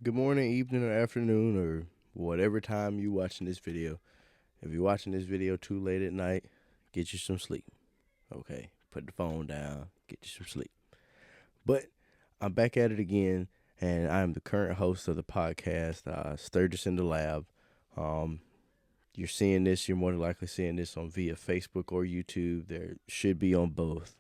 Good morning, evening, or afternoon, or whatever time you watching this video. If you're watching this video too late at night, get you some sleep. Okay, put the phone down, get you some sleep. But I'm back at it again, and I'm the current host of the podcast, Sturgis in the Lab. Um, you're seeing this, you're more than likely seeing this on via Facebook or YouTube. There should be on both.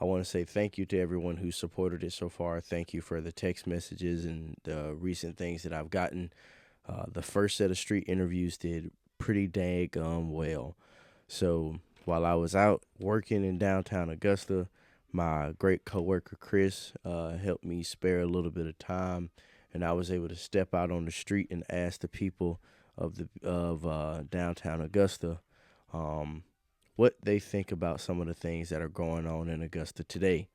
I want to say thank you to everyone who supported it so far. Thank you for the text messages and the recent things that I've gotten. The first set of street interviews did pretty dang well. So while I was out working in downtown Augusta, my great coworker Chris helped me spare a little bit of time, and I was able to step out on the street and ask the people of downtown Augusta what they think about some of the things that are going on in Augusta today.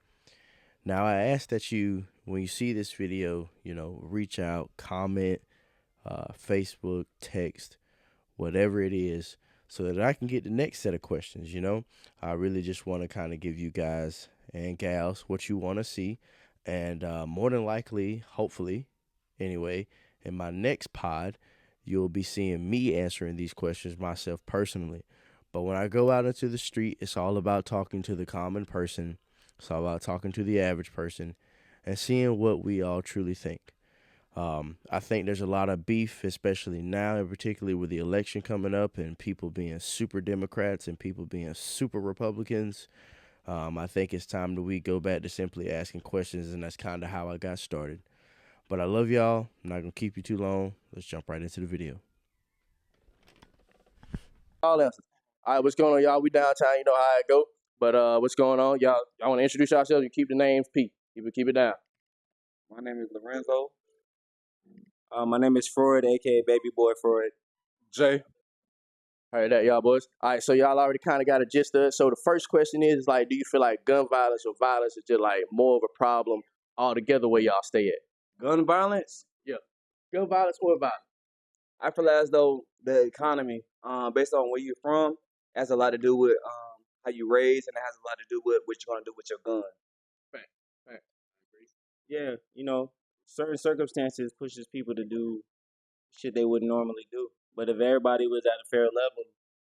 Now, I ask that you, when you see this video, reach out, comment, Facebook, text, whatever it is, so that I can get the next set of questions. I really just want to kind of give you guys and gals what you want to see. And more than likely, hopefully, anyway, in my next pod, you'll be seeing me answering these questions myself personally. But when I go out into the street, it's all about talking to the common person. It's all about talking to the average person and seeing what we all truly think. I think there's a lot of beef, especially now, and particularly with the election coming up and people being super Democrats and people being super Republicans. I think it's time that we go back to simply asking questions, and that's kind of how I got started. But I love y'all. I'm not going to keep you too long. Let's jump right into the video. All answers. All right, what's going on, y'all? We downtown. You know how it go. But what's going on, y'all? Y'all want to introduce yourselves? You keep the names P. Keep it down. My name is Lorenzo. My name is Freud, aka Baby Boy Freud. Jay. All right, that y'all boys. All right, so y'all already kind of got a gist of it. So the first question is like, do you feel like gun violence or violence is just like more of a problem altogether where y'all stay at? Gun violence? Yeah, gun violence or violence? I feel as though the economy, based on where you're from, has a lot to do with how you raise, and it has a lot to do with what you're gonna do with your gun. Right. Yeah, certain circumstances pushes people to do shit they wouldn't normally do. But if everybody was at a fair level,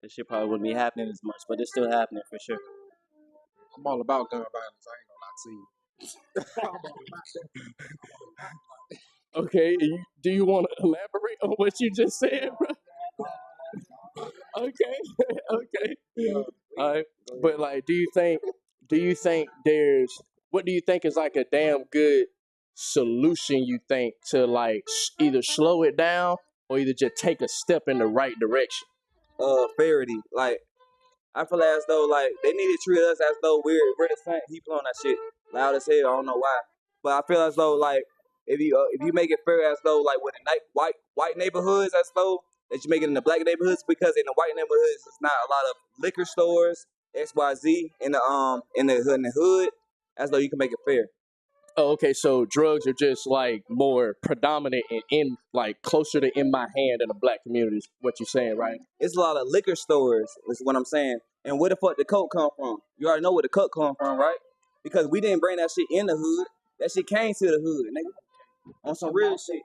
this shit probably wouldn't be happening as much. But it's still happening for sure. I'm all about gun violence. I ain't gonna lie to you. I'm all about Okay, do you want to elaborate on what you just said, bro? Okay, okay. All right, but like, do you think what do you think is like a damn good solution? You think to like either slow it down or either just take a step in the right direction? Fairity. Like, I feel as though like they need to treat us as though we're the same. He blowing that shit loud as hell. I don't know why, but I feel as though like if you make it fair as though like with the white neighborhoods as though that you make it in the black neighborhoods, because in the white neighborhoods it's not a lot of liquor stores, XYZ in the hood, as though you can make it fair. Oh, okay, so drugs are just like more predominant and in like closer to in my hand in the black communities. What you saying, right? It's a lot of liquor stores, is what I'm saying. And where the fuck the coke come from? You already know where the coke come from, right? Because we didn't bring that shit in the hood. That shit came to the hood, nigga. On some real shit.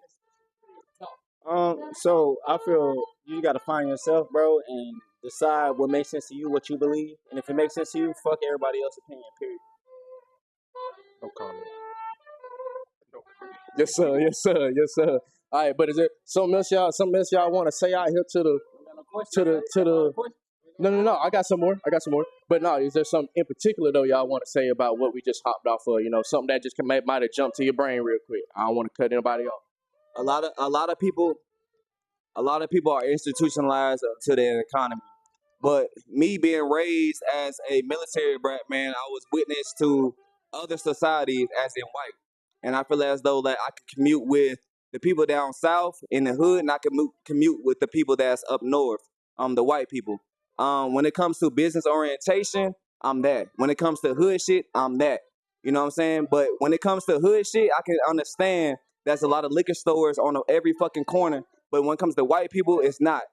So I feel you gotta find yourself, bro, and decide what makes sense to you, what you believe, and if it makes sense to you, fuck everybody else's opinion. Period. no comment. Yes, sir. Yes, sir. Yes, sir. All right, but is there something else y'all want to say out here to the? No. I got some more. But no, is there something in particular though y'all want to say about what we just hopped off of? Something that just might have jumped to your brain real quick. I don't want to cut anybody off. A lot of people are institutionalized to their economy. But me being raised as a military brat, man, I was witness to other societies as in white. And I feel as though like I can commute with the people down south in the hood, and I can commute with the people that's up north, the white people. When it comes to business orientation, I'm that. When it comes to hood shit, I'm that. You know what I'm saying? But when it comes to hood shit, I can understand there's a lot of liquor stores on every fucking corner. But when it comes to white people, it's not.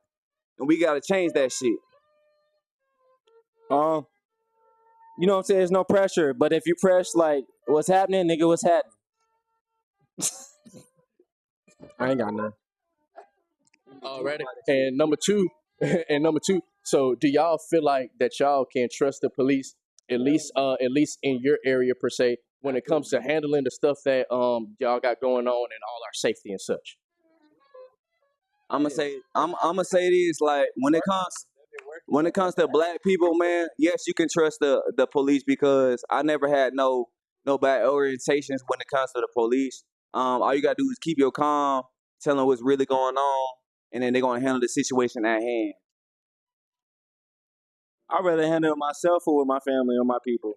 And we gotta change that shit. You know what I'm saying? There's no pressure, but if you press like what's happening, nigga, what's happening? I ain't got none. Alrighty. And number two, so do y'all feel like that y'all can trust the police at least in your area per se when it comes to handling the stuff that y'all got going on and all our safety and such? I'm gonna say this, like when it comes to black people, man, yes, you can trust the police because I never had no bad orientations when it comes to the police. All you gotta do is keep your calm, tell them what's really going on, and then they're gonna handle the situation at hand. I'd rather handle it myself or with my family or my people.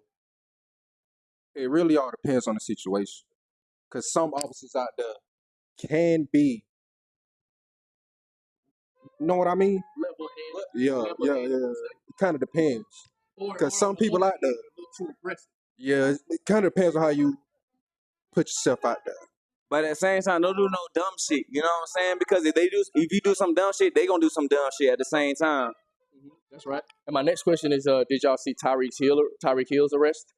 It really all depends on the situation. Because some officers out there can be, you know what I mean? Yeah. It kind of depends. Because some people out there, yeah, it kind of depends on how you put yourself out there. But at the same time, don't do no dumb shit. You know what I'm saying? Because if you do some dumb shit, they gonna do some dumb shit at the same time. That's right. And my next question is, did y'all see Tyreek Hill's arrest?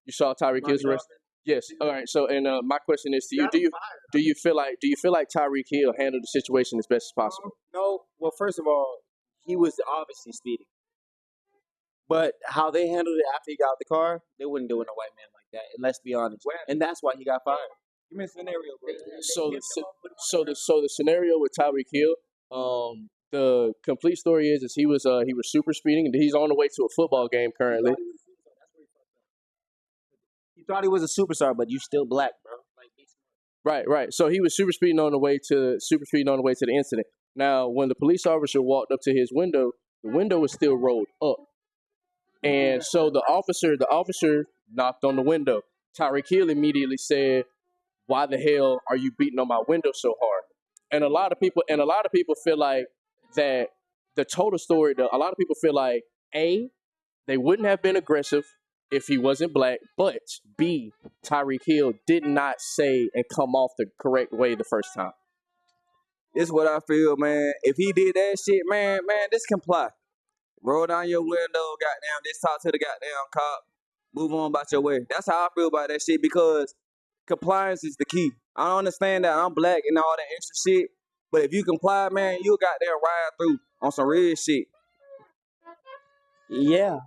You saw Tyreek Hill's arrest? Yes. All right. So, and my question is to you: do you feel like Tyreek Hill handled the situation as best as possible? No, well, first of all, he was obviously speeding. But how they handled it after he got out the car, they wouldn't do it with a white man like that. And let's be honest. And that's why he got fired. Give me a scenario, bro. So the scenario with Tyreek Hill, the complete story is he was super speeding. He's on the way to a football game currently. He thought he was a superstar, but you still black, bro. Right. So he was super speeding on the way to the incident. Now, when the police officer walked up to his window, the window was still rolled up. And so the officer knocked on the window. Tyreek Hill immediately said, "Why the hell are you beating on my window so hard?" And a lot of people feel like that the total story. A lot of people feel like A, they wouldn't have been aggressive if he wasn't black, but B, Tyreek Hill did not say and come off the correct way the first time. This is what I feel, man. If he did that shit, man, just comply. Roll down your window, goddamn, just talk to the goddamn cop. Move on about your way. That's how I feel about that shit because compliance is the key. I understand that I'm black and all that extra shit, but if you comply, man, you goddamn ride through on some real shit. Yeah.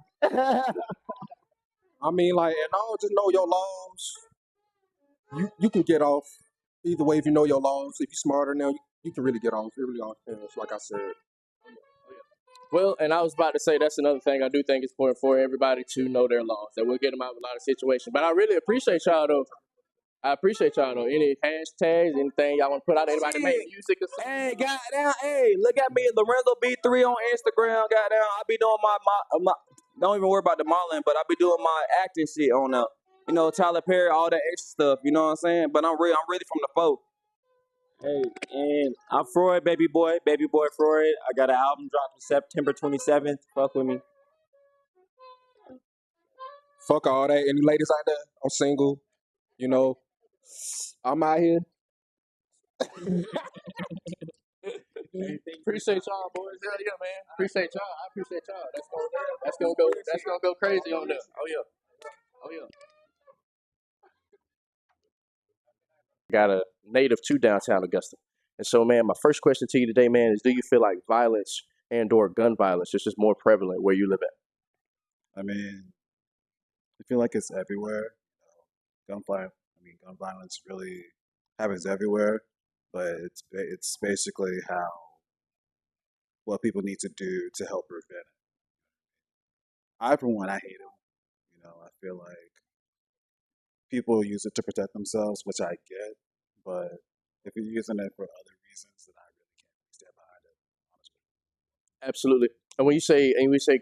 I mean, like, and all just know your laws. You can get off either way if you know your laws. If you're smarter now, you can really get off. It really all depends, like I said. Well, and I was about to say that's another thing I do think it's important for everybody to know their laws. That will get them out of a lot of situations. But I really appreciate y'all though. Any hashtags, anything y'all want to put out? Anybody make music or something? Hey, goddamn, hey, look at me, Lorenzo B3 on Instagram, goddamn. I be doing my don't even worry about the modeling, but I be doing my acting shit on Tyler Perry, all that extra stuff. You know what I'm saying? But I'm really from the folk. Hey, and I'm Freud, baby boy Freud. I got an album dropping September 27th. Fuck with me. Fuck all that. Any ladies out there? I'm single. You know, I'm out here. Appreciate y'all, boys. Hell yeah, man. Appreciate y'all. I appreciate y'all. That's gonna go crazy on there. Oh yeah. Got a native to downtown Augusta. And so, man, my first question to you today, man, is do you feel like violence and or gun violence is just more prevalent where you live at? I mean, I feel like it's everywhere. Gun violence really happens everywhere, but it's basically what people need to do to help prevent it. For one, I hate it. I feel like people use it to protect themselves, which I get, but if you're using it for other reasons, then I really can't stand behind it, honestly. Absolutely. And when you say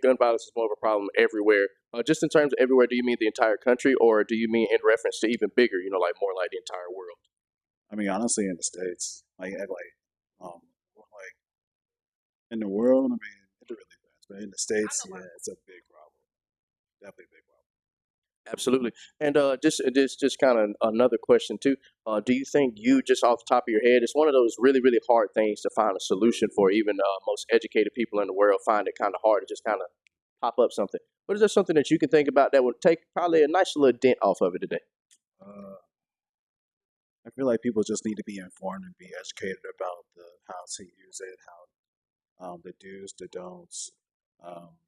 gun violence is more of a problem everywhere, just in terms of everywhere, do you mean the entire country, or do you mean in reference to even bigger? Like more like the entire world? I mean, honestly, in the States, like in the world, I mean, it really depends. But in the States, yeah, it's a big problem. Definitely a big problem. Absolutely. And just kind of another question too. Do you think just off the top of your head, it's one of those really, really hard things to find a solution for? Even most educated people in the world find it kind of hard to just kind of pop up something. But is there something that you can think about that would take probably a nice little dent off of it today? feel like people just need to be informed and be educated about how to use it, how the do's, the don'ts. Um,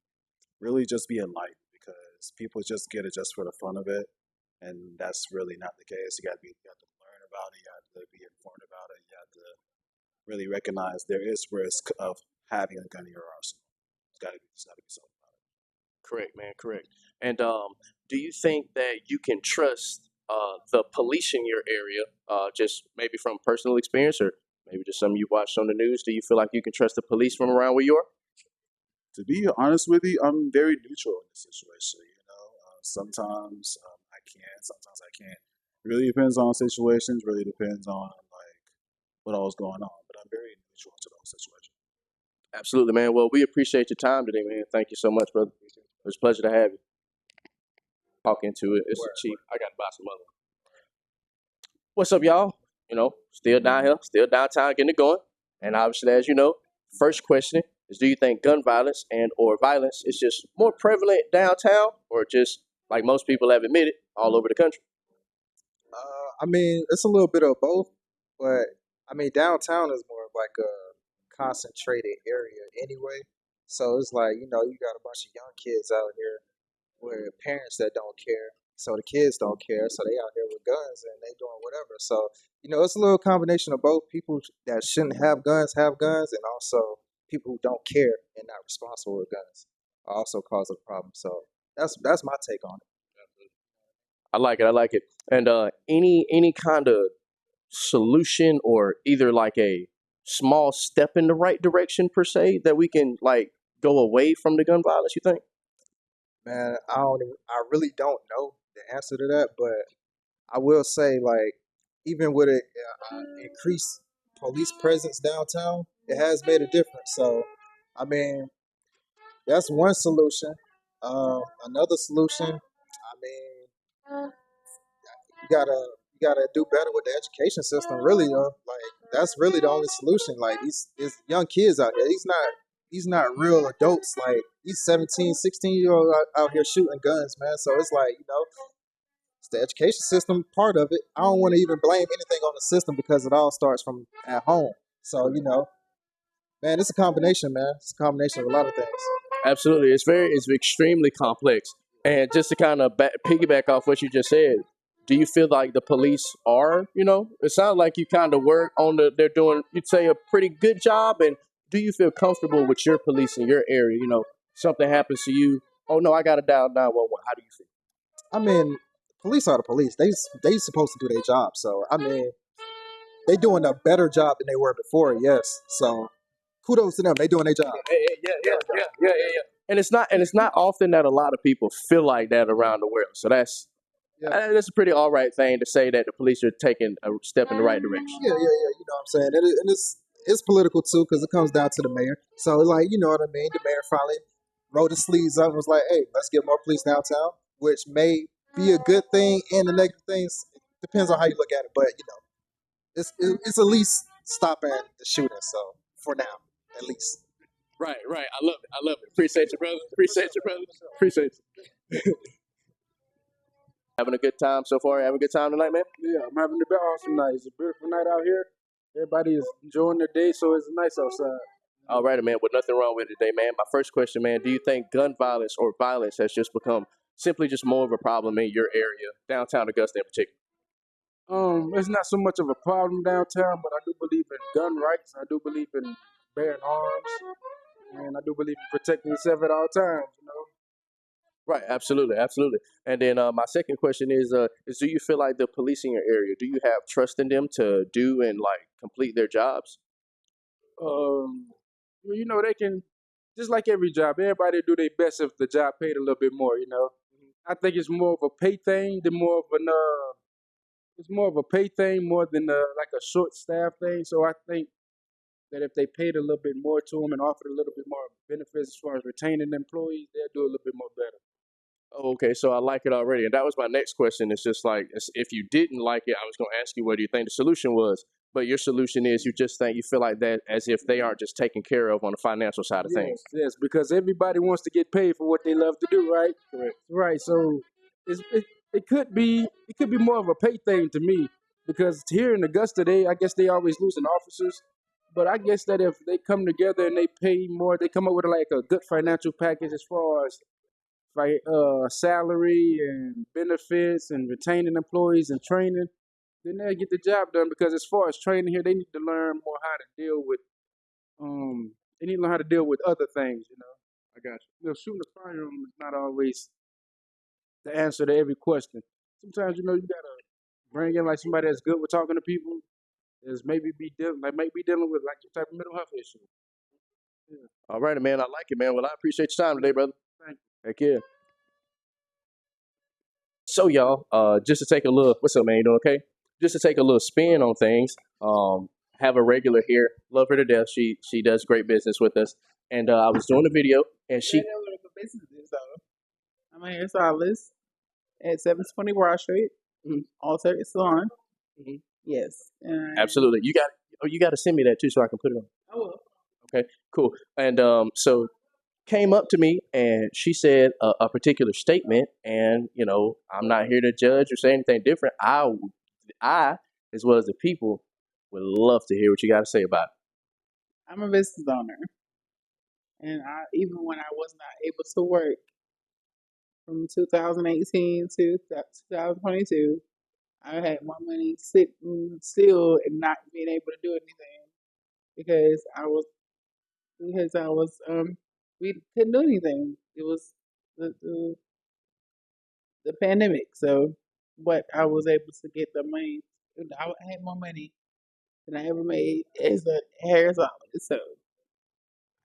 really just be enlightened because people just get it just for the fun of it, and that's really not the case. You got to learn about it, you have to be informed about it, you have to really recognize there is risk of having a gun in your arsenal. It's got to be something about it. Correct, man. Correct. And do you think that you can trust the police in your area, just maybe from personal experience or maybe just something you watched on the news? Do you feel like you can trust the police from around where you are? To be honest with you, I'm very neutral in this situation. You know, sometimes I can, sometimes I can't. It really depends on situations. Really depends on like what all's going on. But I'm very neutral to those situations. Absolutely, man. Well, we appreciate your time today, man. Thank you so much, brother. It was a pleasure to have you. Talk into it. It's cheap. I got to buy some other. What's up, y'all? You know, still down here, still downtown, getting it going. And obviously, as you know, first question is: do you think gun violence and or violence is just more prevalent downtown, or just like most people have admitted, all over the country? I mean, it's a little bit of both, but I mean, downtown is more of like a concentrated area anyway. So it's like, you know, you got a bunch of young kids out here with parents that don't care. So the kids don't care. So they out here with guns and they doing whatever. So, you know, it's a little combination of both. People that shouldn't have guns, and also people who don't care and not responsible with guns are also causing a problem. So that's my take on it. I like it. I like it. And any kind of solution or either like a small step in the right direction per se that we can like go away from the gun violence, you think? Man, I really don't know the answer to that, but I will say, like, even with an increased police presence downtown, it has made a difference. So, I mean, that's one solution. Another solution, I mean, you gotta do better with the education system. Really, like that's really the only solution. Like these young kids out here, he's not real adults. Like these 17, 16-year-old out here shooting guns, man. So it's like, you know, it's the education system part of it. I don't want to even blame anything on the system because it all starts from at home. So, you know, man, it's a combination, man. It's a combination of a lot of things. Absolutely. It's extremely complex. And just to kind of piggyback off what you just said, do you feel like the police are, you know, it sounds like you kind of work on they're doing, you'd say, a pretty good job. And do you feel comfortable with your police in your area? You know, something happens to you. Oh, no, I got to dial 911. How do you feel? I mean, police are the police. They supposed to do their job. So I mean, they doing a better job than they were before. Yes. So kudos to them. They doing their job. Yeah. And it's not often that a lot of people feel like that around the world. So that's a pretty all right thing to say that the police are taking a step in the right direction. Yeah. You know what I'm saying? And it's political too because it comes down to the mayor. So like, you know what I mean? The mayor finally rolled his sleeves up and was like, "Hey, let's get more police downtown," which may be a good thing and the negative things. Depends on how you look at it, but you know, it's at least stopping the shooting. So for now, at least. Right. I love it. Appreciate you, brother. Appreciate you. Having a good time so far? Having a good time tonight, man? Yeah, I'm having a awesome night. It's a beautiful night out here. Everybody is enjoying their day, so it's nice outside. All right, man. Well, nothing wrong with it today, man. My first question, man, do you think gun violence or violence has just become simply just more of a problem in your area, downtown Augusta in particular? It's not so much of a problem downtown, but I do believe in gun rights. I do believe in bearing arms, and I do believe in protecting yourself at all times, you know. Right, absolutely. And then my second question is do you feel like the police in your area, do you have trust in them to do and like complete their jobs? Well, you know, they can, just like every job, everybody do their best if the job paid a little bit more, you know. I think it's more of a pay thing than more of an it's more of a pay thing more than like a short staff thing. So I think that if they paid a little bit more to them and offered a little bit more benefits as far as retaining employees, they'll do a little bit more better. Oh, okay, so I like it already. And that was my next question. It's just like, if you didn't like it, I was going to ask you what do you think the solution was. But your solution is you feel like that as if they aren't just taken care of on the financial side of things. Yes, because everybody wants to get paid for what they love to do, right? Correct. Right, so it could be more of a pay thing to me. because here in Augusta, I guess they always losing officers. But I guess that if they come together and they pay more, they come up with like a good financial package as far as salary and benefits and retaining employees and training, then they'll get the job done. Because as far as training here, they need to learn more how to deal with they need to learn how to deal with other things. I got you. Shooting a firearm is not always the answer to every question. Sometimes you gotta bring in like somebody that's good with talking to people, is maybe be dealing with like some type of mental health issue. Yeah. All right, man. I like it, man. Well, I appreciate your time today, brother. Thank you. Heck yeah. So, y'all, just to take a little, what's up, man? You doing okay? Just to take a little spin on things. Have a regular here. Love her to death. She does great business with us. And I was doing a video, and she. Yeah, know what the business is, though. I'm a hairstylist at 720 Broad Street, Alter Salon. Yes. Absolutely. You got to send me that too, so I can put it on. I will. Okay, cool. And so came up to me and she said a particular statement, and I'm not here to judge or say anything different. I, as well as the people, would love to hear what you got to say about it. I'm a business owner, and even when I was not able to work from 2018 to 2022, I had more money sitting still and not being able to do anything because we couldn't do anything. It was the pandemic. So, but I was able to get the money. I had more money than I ever made as a hairstylist. So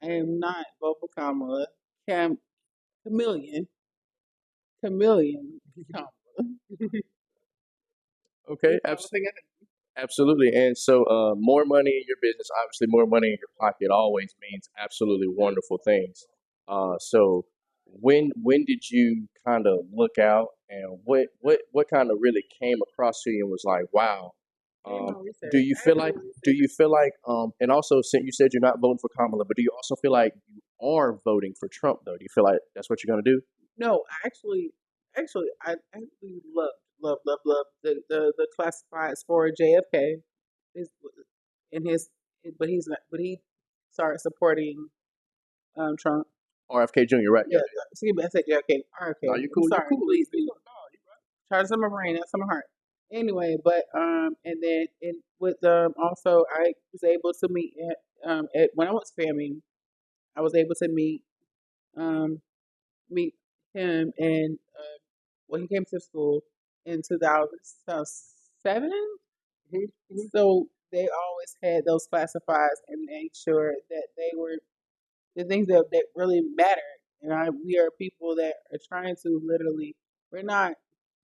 I am not vocal Kamala, chameleon, Kamala. Okay, absolutely. And so more money in your business, obviously more money in your pocket always means absolutely wonderful things. So when did you kind of look out, and what kind of really came across to you and was like, wow? Do you feel like and also, since you said you're not voting for Kamala, but do you also feel like you are voting for Trump though? Do you feel like that's what you're gonna do? No, I actually love the classifieds for JFK. Is in his, but he's not. But he started supporting Trump. RFK Jr., right? Yeah, excuse me, I said JFK. RFK. No, you cool. I'm sorry, You cool. please. Charge some of my brain, not some of my heart. Anyway, but and then with also I was able to meet when I was filming, I was able to um meet him and when he came to school in 2007. So they always had those classifieds and made sure that they were the things that really matter. And we are people that are trying to literally, we're not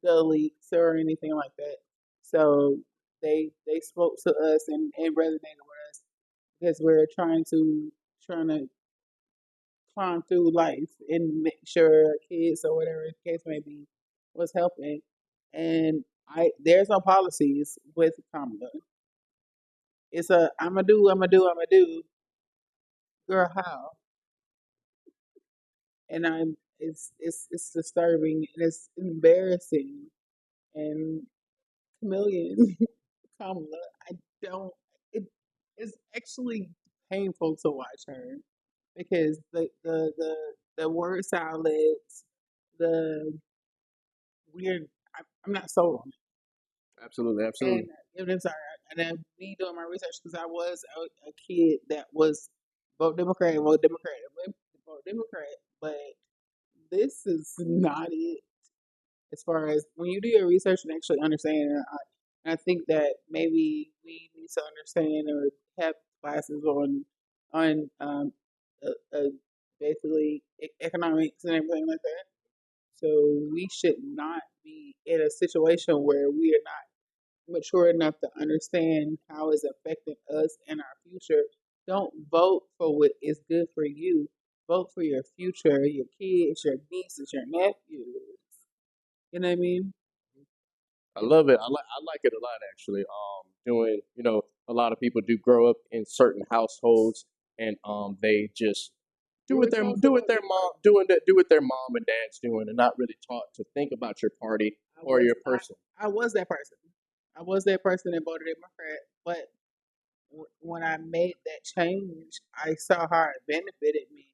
the elites or anything like that. So they spoke to us and resonated with us because we're trying to climb through life and make sure our kids or whatever the case may be was helping. And there's no policies with Kamala. It's I'ma do. Girl, how? And it's disturbing and it's embarrassing. And Chameleon, Kamala, I don't. It's actually painful to watch her because the word salads, the weird. I'm not sold on it. Absolutely. And I'm sorry, and I me doing my research because I was a kid that was vote Democrat, vote Democrat, vote Democrat, but this is not it. As far as when you do your research and actually understand, I think that maybe we need to understand or have classes on basically economics and everything like that. So we should not be in a situation where we are not mature enough to understand how it's affecting us and our future. Don't vote for what is good for you. Vote for your future, your kids, your nieces, your nephews. You know what I mean? I love it. I like it a lot actually. Doing a lot of people do grow up in certain households, and they just do what their mom and dad's doing, and not really taught to think about your party or your person. I was that person. I was that person that voted Democrat, but when I made that change, I saw how it benefited me.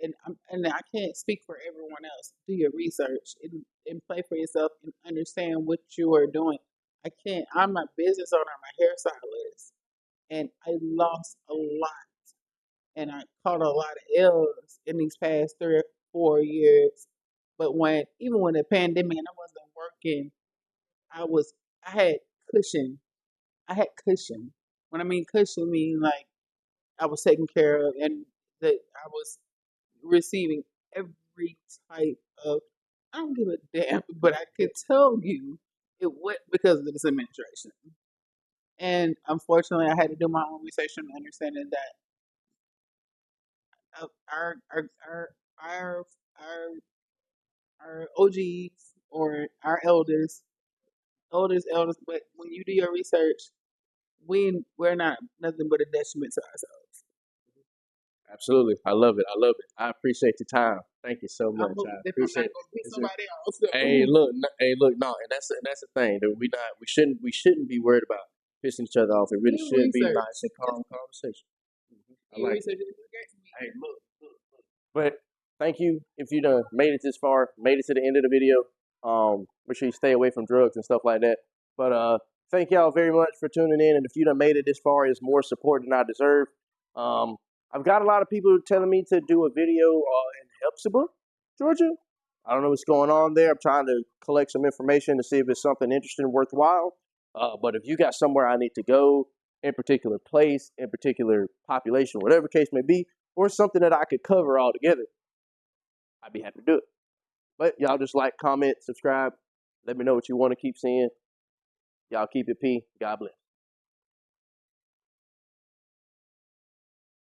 And I can't speak for everyone else. Do your research and play for yourself and understand what you are doing. I can't. I'm a business owner. I'm a hairstylist, and I lost a lot, and I caught a lot of L's in these past 3 or 4 years. But even when the pandemic and I wasn't working, I was I had cushion. I had cushion. When I mean cushion, I mean like I was taken care of, and that I was receiving every type of. I don't give a damn, but I could tell you it went because of this administration. And unfortunately, I had to do my own research and understanding that our our our our our our OGs or our elders. But when you do your research, we're not nothing but a detriment to ourselves. Absolutely. I love it. I love it. I appreciate your time. Thank you so I much. hope I that I'm not appreciate it. gonna hit It's somebody else. Hey, look, no, and that's the thing that we shouldn't be worried about pissing each other off. It really Do should be research. nice and calm conversation. I Do like it. research. Hey, look. But thank you if you done made it this far, made it to the end of the video. Make sure you stay away from drugs and stuff like that. But thank y'all very much for tuning in. And if you done made it this far, it's more support than I deserve. Um, I've got a lot of people telling me to do a video in Hepzibah, Georgia. I don't know what's going on there. I'm trying to collect some information to see if it's something interesting, worthwhile. But if you got somewhere I need to go, in particular place, in particular population, whatever case may be, or something that I could cover all together, I'd be happy to do it. But y'all just like, comment, subscribe. Let me know what you want to keep seeing. Y'all keep it P. God bless.